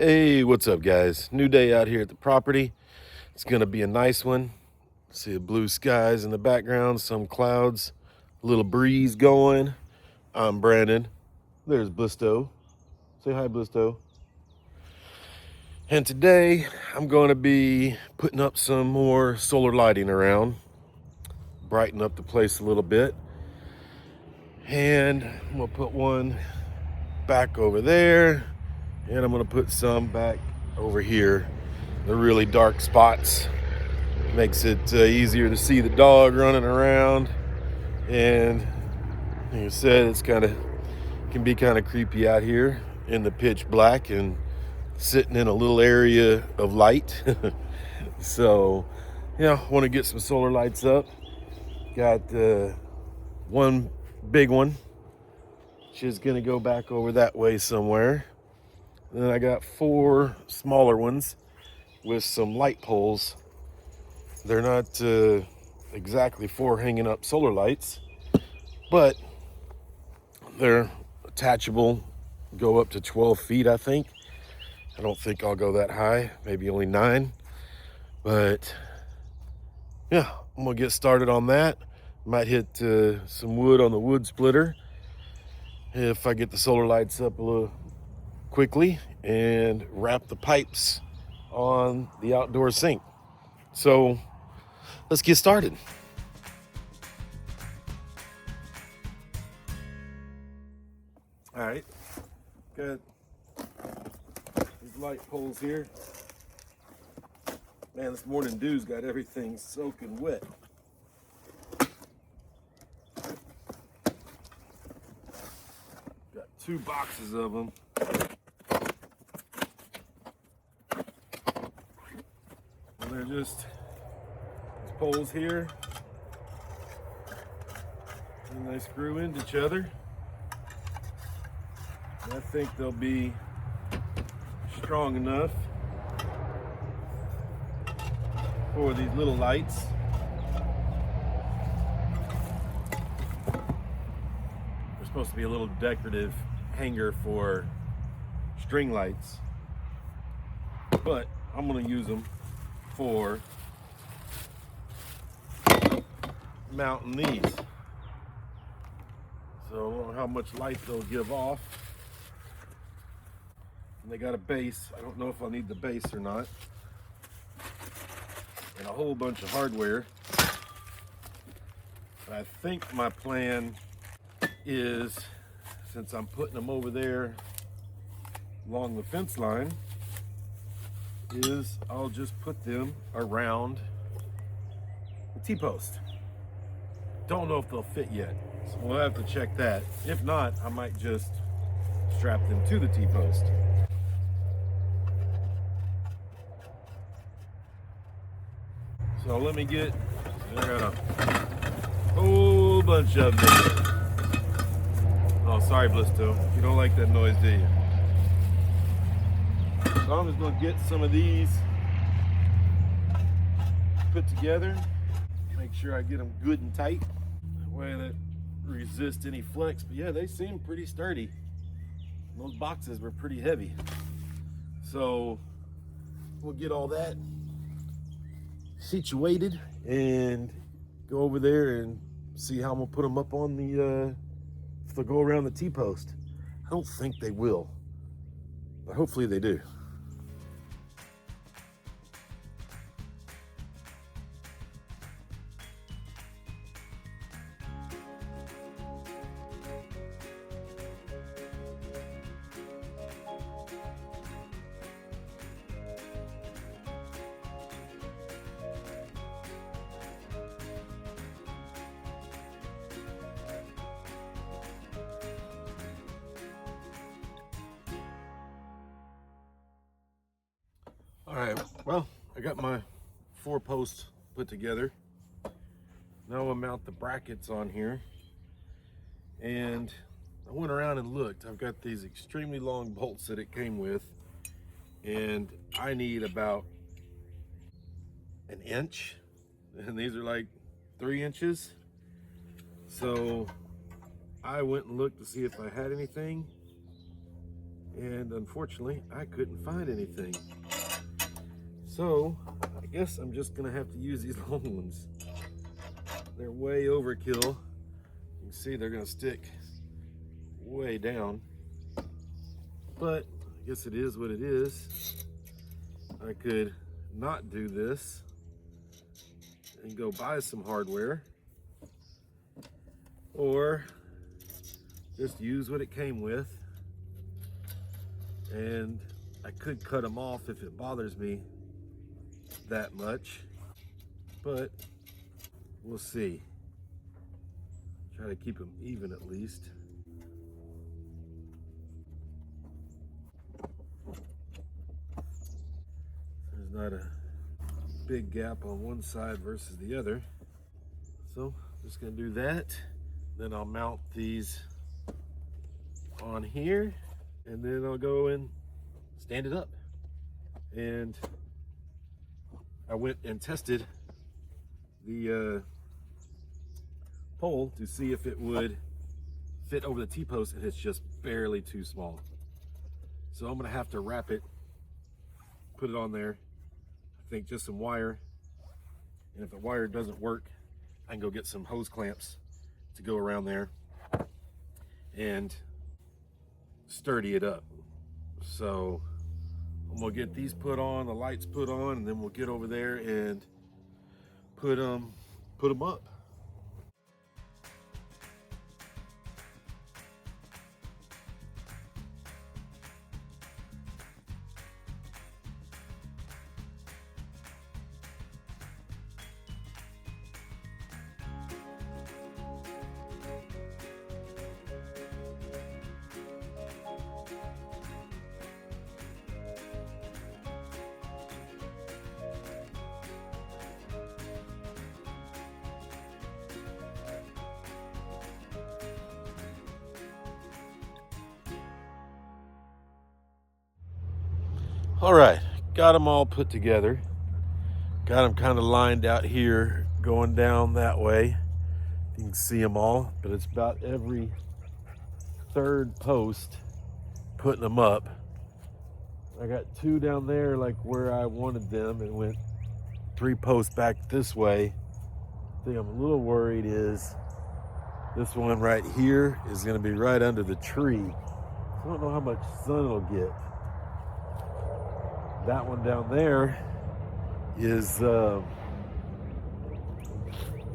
Hey, what's up, guys? New day out here at the property. It's gonna be a nice one. See the blue skies in the background, some clouds, a little breeze going. I'm Brandon. There's Blisto. Say hi, Blisto. And today I'm going to be putting up some more solar lighting around, brighten up the place a little bit. And I'm gonna put one back over there, and I'm gonna put some back over here. The really dark spots makes it easier to see the dog running around, and like I said, it's can be kind of creepy out here in the pitch black and sitting in a little area of light. So yeah, want to get some solar lights up. Got one big one. She's gonna go back over that way somewhere. And then I got 4 smaller ones with some light poles. They're not exactly for hanging up solar lights, but they're attachable, go up to 12 feet, I think. I don't think I'll go that high, maybe only 9. But yeah, I'm gonna get started on that. Might hit some wood on the wood splitter if I get the solar lights up a little quickly, and wrap the pipes on the outdoor sink. So let's get started. All right, got these light poles here. Man, this morning dew's got everything soaking wet. Got 2 boxes of them. And they're just these poles here, and they screw into each other. And I think they'll be strong enough for these little lights. They're supposed to be a little decorative hanger for string lights, but I'm gonna use them for mounting these. So I don't know how much light they'll give off. And they got a base. I don't know if I'll need the base or not. And a whole bunch of hardware. But I think my plan is, since I'm putting them over there along the fence line, is I'll just put them around the T-post. Don't know if they'll fit yet, so we'll have to check that. If not, I might just strap them to the T-post. So let me get, I got a whole bunch of them. Oh, sorry, Blisto. You don't like that noise, do you? So I'm just gonna get some of these put together. Make sure I get them good and tight. That way that resist any flex. But yeah, they seem pretty sturdy. Those boxes were pretty heavy. So we'll get all that situated and go over there and see how I'm gonna put them up on the if they'll go around the T-post. I don't think they will, but hopefully they do. All right, well, I got my 4 posts put together. Now I'll mount the brackets on here. And I went around and looked. I've got these extremely long bolts that it came with, and I need about an inch, and these are like 3 inches. So I went and looked to see if I had anything, and unfortunately I couldn't find anything. So I guess I'm just gonna have to use these long ones. They're way overkill. You can see they're gonna stick way down, but I guess it is what it is. I could not do this and go buy some hardware, or just use what it came with. And I could cut them off if it bothers me that much, but we'll see. Try to keep them even at least. There's not a big gap on one side versus the other. So I'm just gonna do that. Then I'll mount these on here, and then I'll go and stand it up. And I went and tested the pole to see if it would fit over the T-post, and it's just barely too small. So I'm gonna have to wrap it, put it on there, I think just some wire, and if the wire doesn't work, I can go get some hose clamps to go around there and sturdy it up. So I'm gonna get these put on, the lights put on, and then we'll get over there and put them up. All right, got them all put together. Got them kind of lined out here, going down that way. You can see them all, but it's about every third post putting them up. I got two down there like where I wanted them, and went 3 posts back this way. The thing I'm a little worried is this one right here is gonna be right under the tree. I don't know how much sun it'll get. That one down there is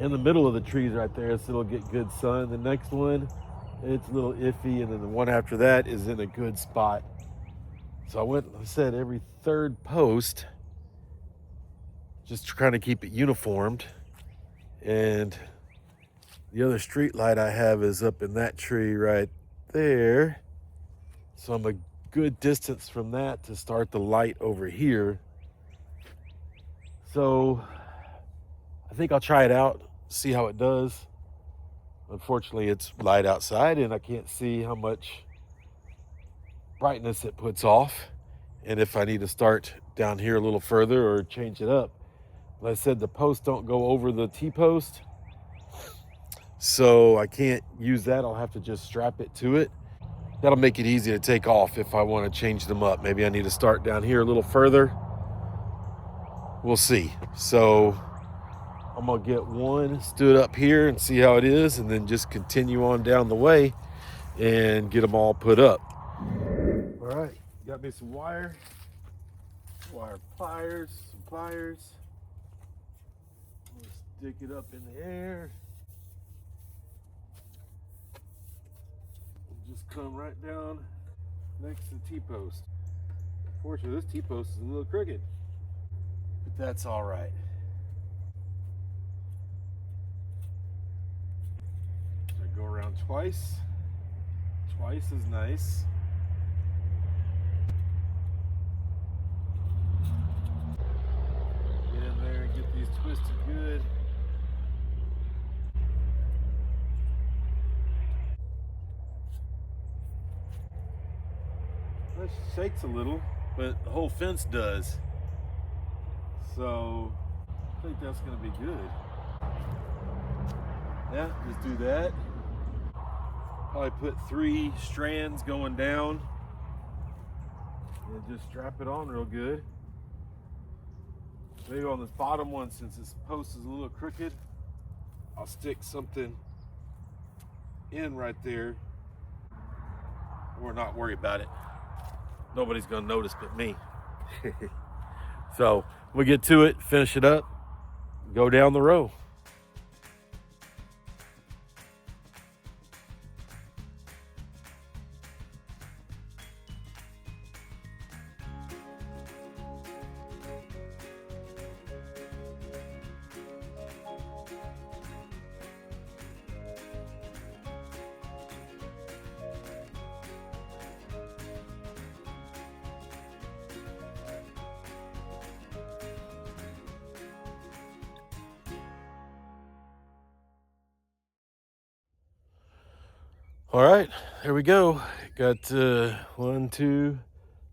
in the middle of the trees right there, so it'll get good sun. The next one, it's a little iffy, and then the one after that is in a good spot. So I said every third post, just trying to keep it uniformed. And the other street light I have is up in that tree right there. So I'm a good distance from that to start the light over here. So I think I'll try it out, see how it does. Unfortunately, it's light outside and I can't see how much brightness it puts off, and if I need to start down here a little further or change it up. Like I said, the posts don't go over the T-post, so I can't use that. I'll have to just strap it to it. That'll make it easy to take off if I want to change them up. Maybe I need to start down here a little further. We'll see. So I'm gonna get one stood up here and see how it is, and then just continue on down the way and get them all put up. All right, got me some wire pliers, some pliers. I'm gonna stick it up in the air. Just come right down next to the T-post. Unfortunately, this T-post is a little crooked, but that's all right. So I go around twice. Twice is nice. Get in there and get these twisted good. That shakes a little, but the whole fence does. So I think that's gonna be good. Yeah, just do that. Probably put 3 strands going down and just strap it on real good. Maybe on this bottom one, since this post is a little crooked, I'll stick something in right there, or not worry about it. Nobody's gonna notice but me. So we'll get to it, finish it up, go down the row. All right, there we go. Got 1, 2,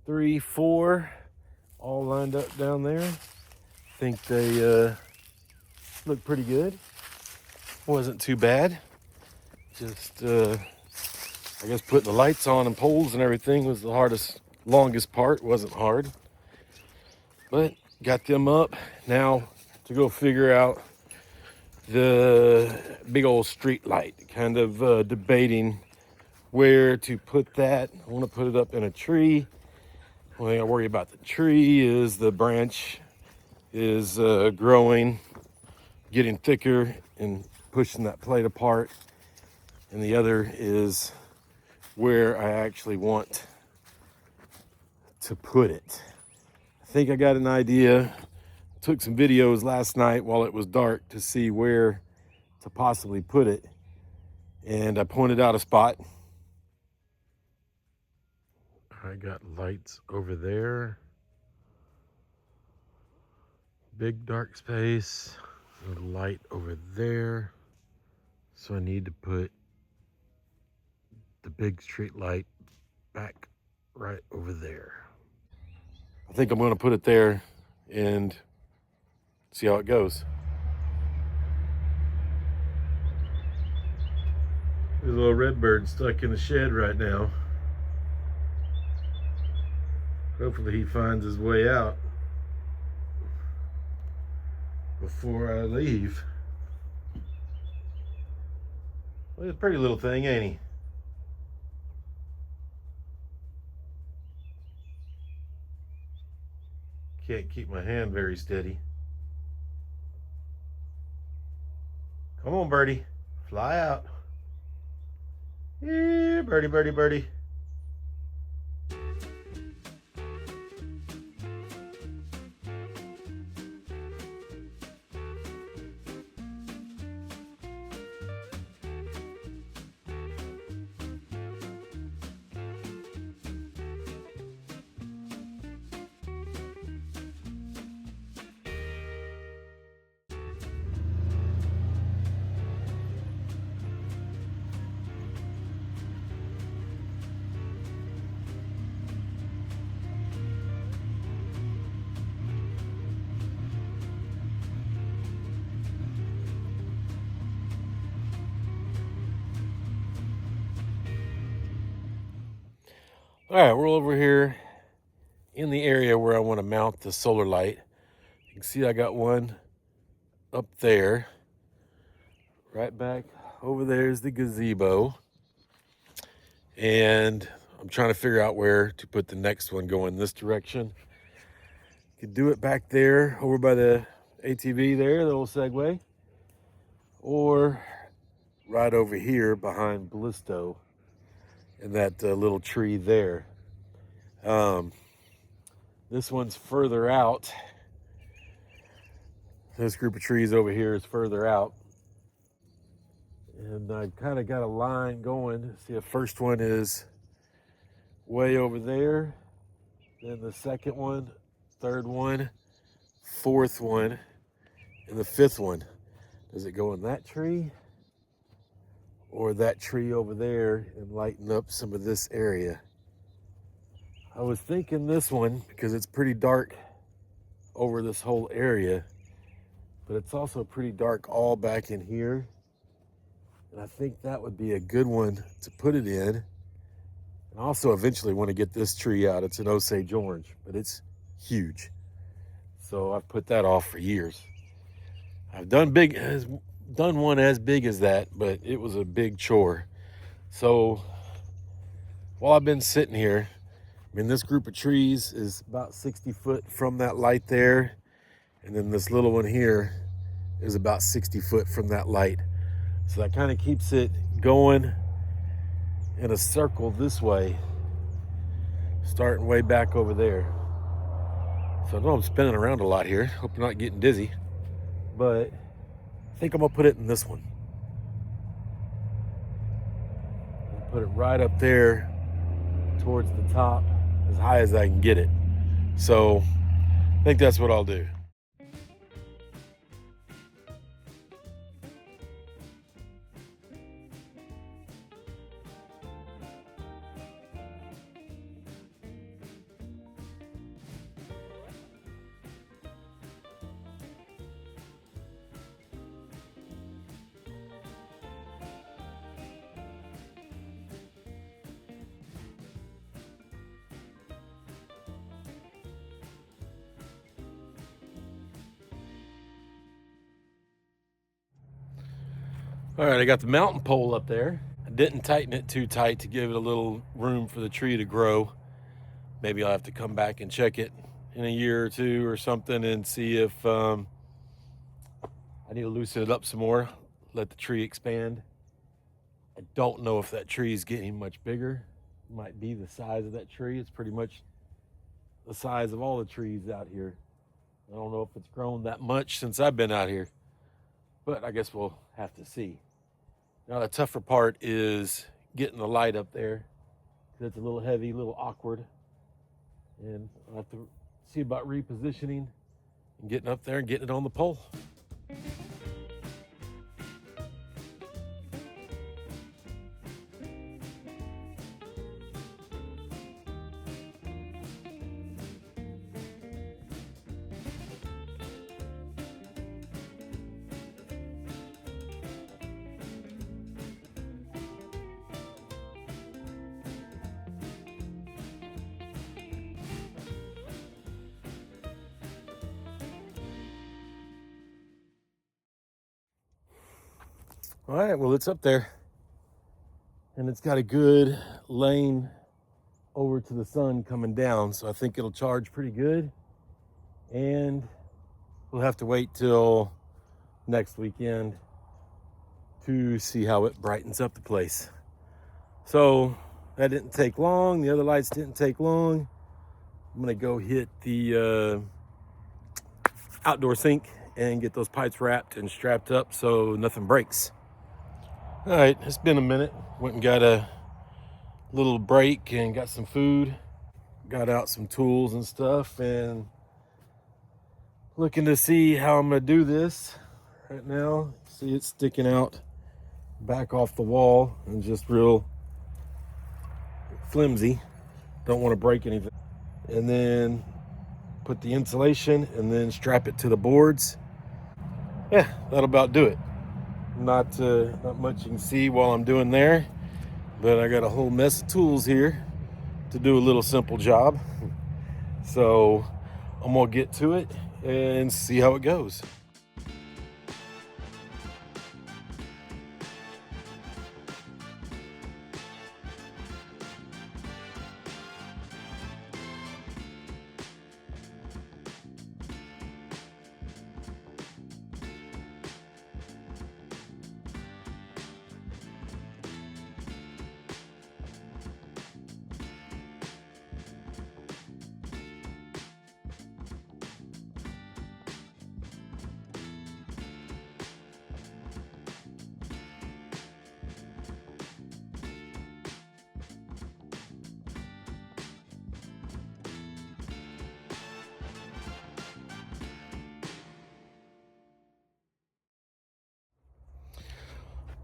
3, 4 all lined up down there. Think they look pretty good. Wasn't too bad. Just I guess putting the lights on and poles and everything was the longest part. Wasn't hard, but got them up. Now to go figure out the big old street light. Kind of debating where to put that. I want to put it up in a tree. Only thing I worry about the tree is the branch is growing, getting thicker and pushing that plate apart. And the other is where I actually want to put it. I think I got an idea. Took some videos last night while it was dark to see where to possibly put it. And I pointed out a spot. I got lights over there. Big dark space. A light over there. So I need to put the big street light back right over there. I think I'm going to put it there and see how it goes. There's a little red bird stuck in the shed right now. Hopefully he finds his way out before I leave. Well, he's a pretty little thing, ain't he? Can't keep my hand very steady. Come on, birdie. Fly out. Yeah, birdie, birdie, birdie. All right, we're over here in the area where I want to mount the solar light. You can see I got one up there. Right back over there is the gazebo. And I'm trying to figure out where to put the next one going this direction. Could do it back there over by the ATV there, the old Segway. Or right over here behind Ballisto and that little tree there. This one's further out. This group of trees over here is further out. And I kind of got a line going. See, the first one is way over there. Then the second one, third one, fourth one, and the fifth one. Does it go in that tree or that tree over there and lighten up some of this area? I was thinking this one because it's pretty dark over this whole area, but it's also pretty dark all back in here. And I think that would be a good one to put it in. I also eventually want to get this tree out. It's an Osage orange, but it's huge. So I've put that off for years. I've done one as big as that, but it was a big chore. So while I've been sitting here, I mean, this group of trees is about 60 foot from that light there. And then this little one here is about 60 foot from that light. So that kind of keeps it going in a circle this way, starting way back over there. So I know I'm spinning around a lot here. Hope I'm not getting dizzy. But I think I'm gonna put it in this one. I'll put it right up there towards the top, as high as I can get it. So I think that's what I'll do. All right, I got the mountain pole up there. I didn't tighten it too tight to give it a little room for the tree to grow. Maybe I'll have to come back and check it in a year or two or something and see if I need to loosen it up some more, let the tree expand. I don't know if that tree is getting much bigger. It might be the size of that tree. It's pretty much the size of all the trees out here. I don't know if it's grown that much since I've been out here, but I guess we'll have to see. Now the tougher part is getting the light up there. It's a little heavy, a little awkward. And I'll have to see about repositioning and getting up there and getting it on the pole. All right, well, it's up there. And it's got a good lane over to the sun coming down, so I think it'll charge pretty good. And we'll have to wait till next weekend to see how it brightens up the place. So that didn't take long. The other lights didn't take long. I'm gonna go hit the outdoor sink and get those pipes wrapped and strapped up so nothing breaks. All right, it's been a minute. Went and got a little break and got some food. Got out some tools and stuff and looking to see how I'm gonna do this right now. See, it's sticking out back off the wall and just real flimsy. Don't want to break anything. And then put the insulation and then strap it to the boards. Yeah, that'll about do it. Not much you can see while I'm doing there, but I got a whole mess of tools here to do a little simple job. So I'm gonna get to it and see how it goes.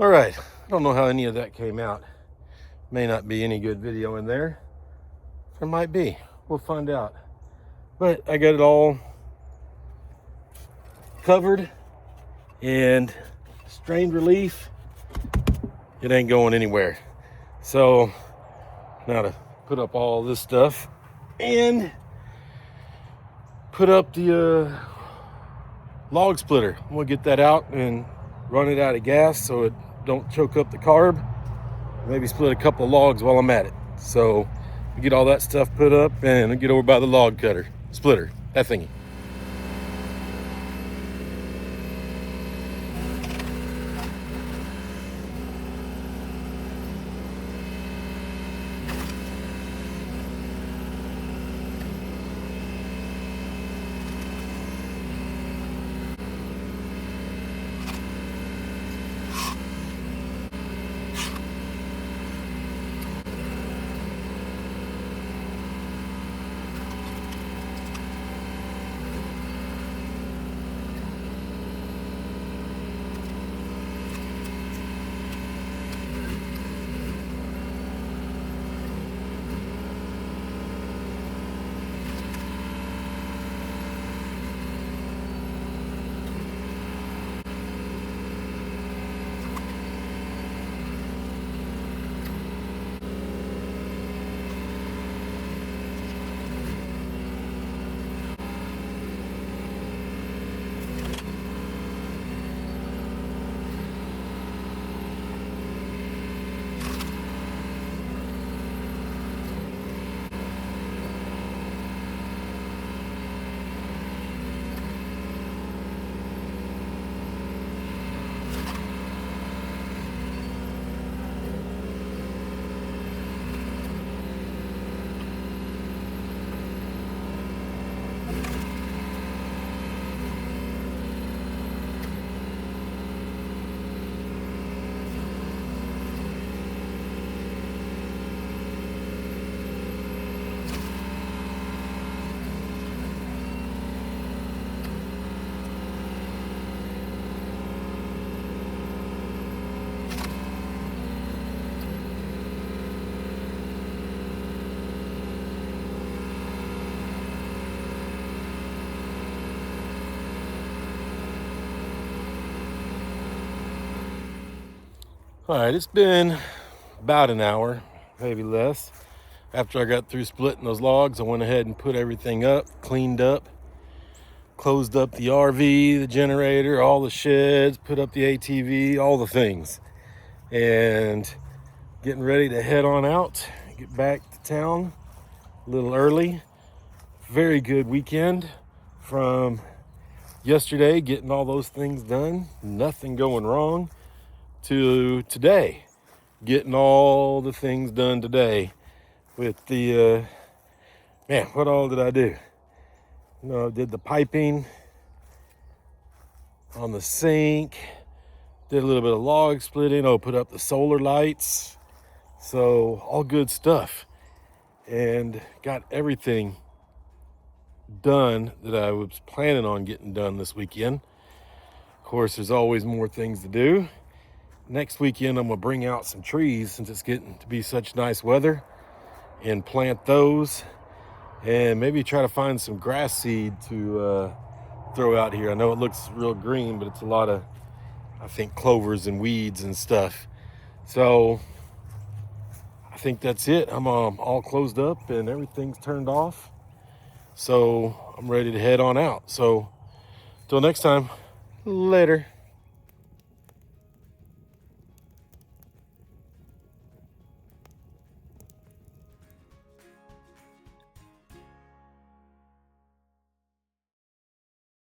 All right, I don't know how any of that came out. May not be any good video in there. There might be. We'll find out. But I got it all covered and strain relief. It ain't going anywhere. So Now to put up all this stuff and put up the log splitter. I'm gonna get that out and run it out of gas so it don't choke up the carb. Maybe split a couple of logs while I'm at it. So we get all that stuff put up and get over by the log cutter, splitter, that thingy. All right, it's been about an hour, maybe less. After I got through splitting those logs, I went ahead and put everything up, cleaned up, closed up the RV, the generator, all the sheds, put up the ATV, all the things. And getting ready to head on out, get back to town a little early. Very good weekend from yesterday, getting all those things done, nothing going wrong, to today, getting all the things done today with the, man, what all did I do? I did the piping on the sink, did a little bit of log splitting, put up the solar lights. So all good stuff, and got everything done that I was planning on getting done this weekend. Of course, there's always more things to do. Next weekend, I'm gonna bring out some trees since it's getting to be such nice weather and plant those, and maybe try to find some grass seed to throw out here. I know it looks real green, but it's a lot of, I think, clovers and weeds and stuff. So I think that's it. I'm all closed up and everything's turned off. So I'm ready to head on out. So till next time, later.